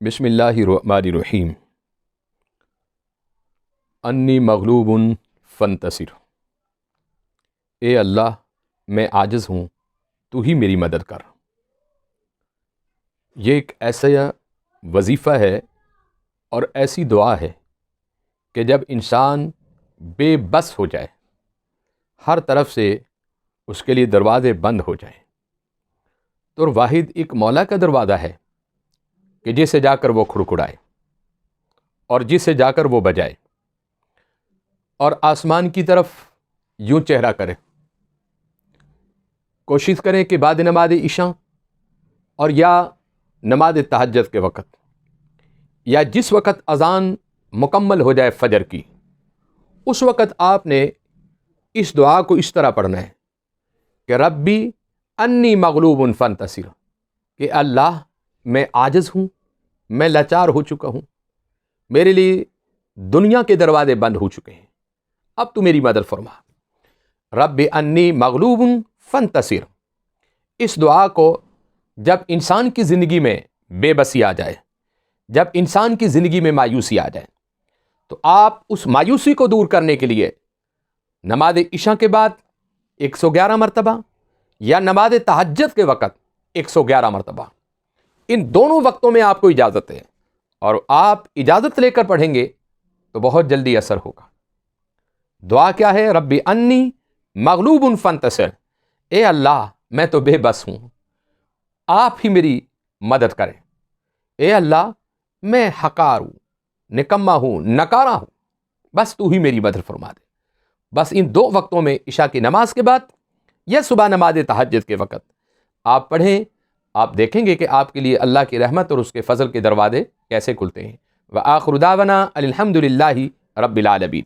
بسم اللہ الرحمن الرحیم۔ انی مغلوب فانتصر۔ اے اللہ میں عاجز ہوں، تو ہی میری مدد کر۔ یہ ایک ایسا وظیفہ ہے اور ایسی دعا ہے کہ جب انسان بے بس ہو جائے، ہر طرف سے اس کے لیے دروازے بند ہو جائیں، تو واحد ایک مولا کا دروازہ ہے کہ جسے جا کر وہ کھڑکھڑائے اور جسے جا کر وہ بجائے اور آسمان کی طرف یوں چہرہ کرے۔ کوشش کریں کہ بعد نماز عشاء اور یا نماز تہجد کے وقت یا جس وقت اذان مکمل ہو جائے فجر کی، اس وقت آپ نے اس دعا کو اس طرح پڑھنا ہے کہ ربی انی مغلوب فانتصر، کہ اللہ میں عاجز ہوں، میں لاچار ہو چکا ہوں، میرے لیے دنیا کے دروازے بند ہو چکے ہیں، اب تو میری مدد فرما۔ رب انی مغلوب فانتصر، اس دعا کو جب انسان کی زندگی میں بے بسی آ جائے، جب انسان کی زندگی میں مایوسی آ جائے، تو آپ اس مایوسی کو دور کرنے کے لیے نماز عشاء کے بعد 111 مرتبہ یا نماز تہجد کے وقت 111 مرتبہ، ان دونوں وقتوں میں آپ کو اجازت ہے، اور آپ اجازت لے کر پڑھیں گے تو بہت جلدی اثر ہوگا۔ دعا کیا ہے؟ رب انی مغلوب فانتصر، اے اللہ میں تو بے بس ہوں، آپ ہی میری مدد کریں۔ اے اللہ میں حقار ہوں، نکما ہوں، نکارا ہوں، بس تو ہی میری مدد فرما دے۔ بس ان دو وقتوں میں، عشاء کی نماز کے بعد یا صبح نماز تہجد کے وقت آپ پڑھیں، آپ دیکھیں گے کہ آپ کے لیے اللہ کی رحمت اور اس کے فضل کے دروازے کیسے کھلتے ہیں۔ وآخر دعوانا الحمد للہ رب العالمین۔